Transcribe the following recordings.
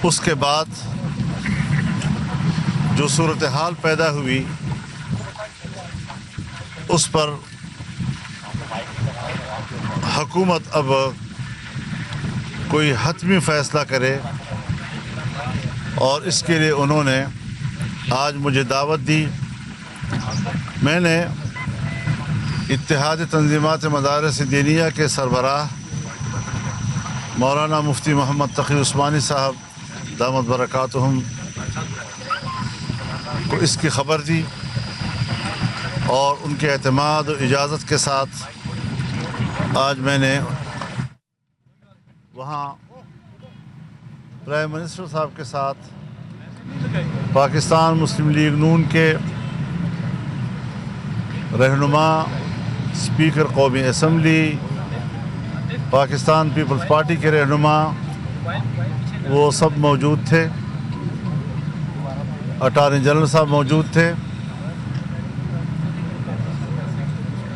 اس کے بعد جو صورتحال پیدا ہوئی اس پر حکومت اب کوئی حتمی فیصلہ کرے، اور اس کے لیے انہوں نے آج مجھے دعوت دی۔ میں نے اتحاد تنظیمات مدارس دینیہ کے سربراہ مولانا مفتی محمد تقی عثمانی صاحب دامت برکاتہم کو اس کی خبر دی، اور ان کے اعتماد و اجازت کے ساتھ آج میں نے وہاں پرائم منسٹر صاحب کے ساتھ پاکستان مسلم لیگ نون کے رہنما، اسپیکر قومی اسمبلی، پاکستان پیپلز پارٹی کے رہنما، وہ سب موجود تھے، اٹارنی جنرل صاحب موجود تھے،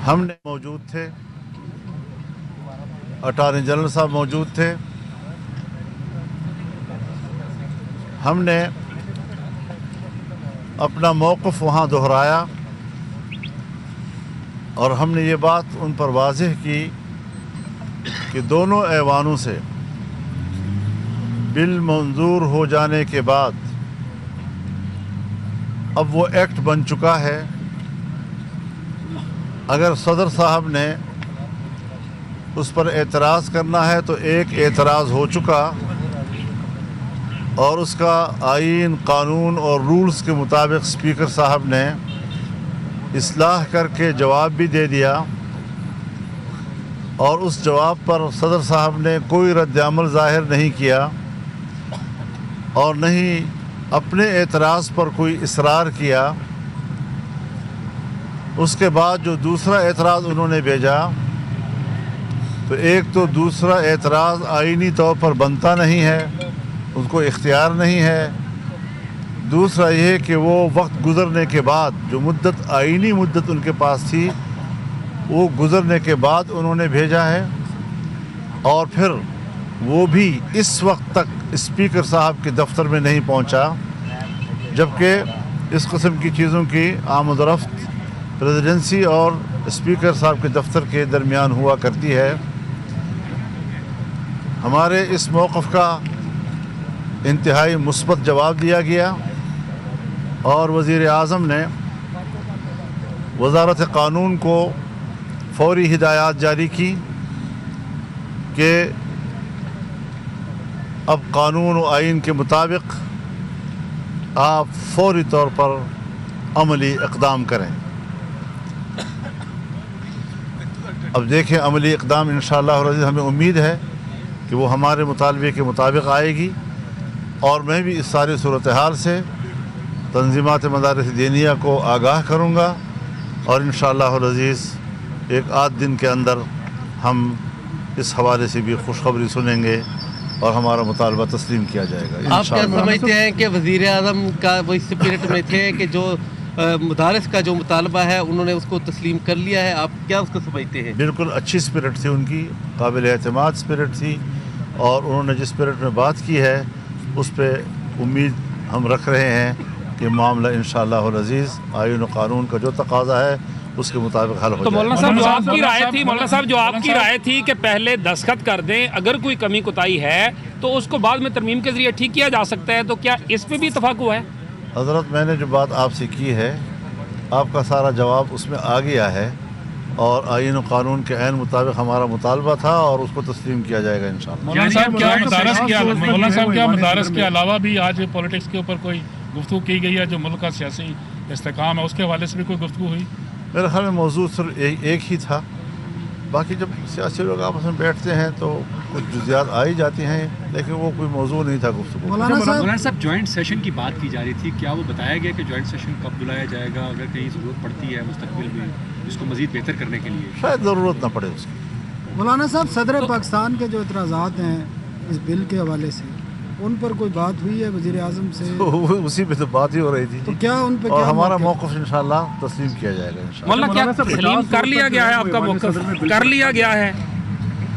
ہم نے موجود تھے، اٹارنی جنرل صاحب موجود تھے۔ ہم نے اپنا موقف وہاں دہرایا، اور ہم نے یہ بات ان پر واضح کی کہ دونوں ایوانوں سے بل منظور ہو جانے کے بعد اب وہ ایکٹ بن چکا ہے۔ اگر صدر صاحب نے اس پر اعتراض کرنا ہے تو ایک اعتراض ہو چکا، اور اس کا آئین، قانون اور رولز کے مطابق اسپیکر صاحب نے اصلاح کر کے جواب بھی دے دیا، اور اس جواب پر صدر صاحب نے کوئی رد عمل ظاہر نہیں کیا، اور نہ ہی اپنے اعتراض پر کوئی اصرار کیا۔ اس کے بعد جو دوسرا اعتراض انہوں نے بھیجا، تو ایک تو دوسرا اعتراض آئینی طور پر بنتا نہیں ہے، اس کو اختیار نہیں ہے۔ دوسرا یہ کہ وہ وقت گزرنے کے بعد جو مدت، آئینی مدت ان کے پاس تھی، وہ گزرنے کے بعد انہوں نے بھیجا ہے، اور پھر وہ بھی اس وقت تک اسپیکر صاحب کے دفتر میں نہیں پہنچا، جبکہ اس قسم کی چیزوں کی آمد و رفت پریزیڈنسی اور اسپیکر صاحب کے دفتر کے درمیان ہوا کرتی ہے۔ ہمارے اس موقف کا انتہائی مثبت جواب دیا گیا، اور وزیر اعظم نے وزارت قانون کو فوری ہدایات جاری کی کہ اب قانون و آئین کے مطابق آپ فوری طور پر عملی اقدام کریں۔ اب دیکھیں عملی اقدام انشاءاللہ العزیز ہمیں امید ہے کہ وہ ہمارے مطالبے کے مطابق آئے گی، اور میں بھی اس ساری صورتحال سے تنظیمات مدارس دینیہ کو آگاہ کروں گا، اور انشاءاللہ العزیز ایک آدھ دن کے اندر ہم اس حوالے سے بھی خوشخبری سنیں گے، اور ہمارا مطالبہ تسلیم کیا جائے گا۔ آپ کیا سمجھتے ہیں کہ وزیر اعظم کا وہ اس اسپرٹ میں تھے کہ جو مدارس کا جو مطالبہ ہے انہوں نے اس کو تسلیم کر لیا ہے؟ آپ کیا اس کو سمجھتے ہیں؟ بالکل اچھی اسپرٹ تھی ان کی، قابل اعتماد اسپرٹ تھی، اور انہوں نے جس اسپرٹ میں بات کی ہے اس پہ امید ہم رکھ رہے ہیں کہ معاملہ انشاءاللہ العزیز آئین و قانون کا جو تقاضا ہے اس کے مطابق حل ہو جائے۔ تو مولانا صاحب جو آپ کی رائے تھی، مولانا صاحب جو آپ کی رائے تھی کہ پہلے دستخط کر دیں، اگر کوئی کمی کوتاہی ہے تو اس کو بعد میں ترمیم کے ذریعے ٹھیک کیا جا سکتا ہے، تو کیا اس پہ بھی اتفاق ہوا ہے؟ حضرت میں نے جو بات آپ سے کی ہے، آپ کا سارا جواب اس میں آ گیا ہے، اور آئین و قانون کے عین مطابق ہمارا مطالبہ تھا، اور اس کو تسلیم کیا جائے گا انشاءاللہ۔ مولانا صاحب کیا مدارس کے علاوہ بھی آج پولیٹکس کے اوپر کوئی گفتگو کی گئی ہے؟ جو ملک کا سیاسی استحکام ہے اس کے حوالے سے بھی کوئی گفتگو ہوئی؟ میرے خیال میں موضوع صرف ایک ہی تھا، باقی جب سیاسی لوگ آپس میں بیٹھتے ہیں تو کچھ جزیات آئی جاتی ہیں، لیکن وہ کوئی موضوع نہیں تھا گفتگو۔ مولانا صاحب جوائنٹ سیشن کی بات کی جا رہی تھی، کیا وہ بتایا گیا کہ جوائنٹ سیشن کب بلایا جائے گا، اگر کہیں ضرورت پڑتی ہے مستقبل میں اس کو مزید بہتر کرنے کے لیے؟ شاید ضرورت نہ پڑے اس کی۔ مولانا صاحب صدر پاکستان کے جو اعتراضات ہیں اس بل کے حوالے سے، ان پر کوئی بات ہوئی ہے وزیر اعظم سے؟ اسی پہ تو بات ہی ہو رہی تھی، تو کیا ان پہ اور کیا ہمارا موقف موقف انشاءاللہ تسلیم کیا جائے گا انشاءاللہ۔ مولانا کیا تسلیم کر لیا گیا ہے؟ آپ کا موقف کر لیا گیا ہے؟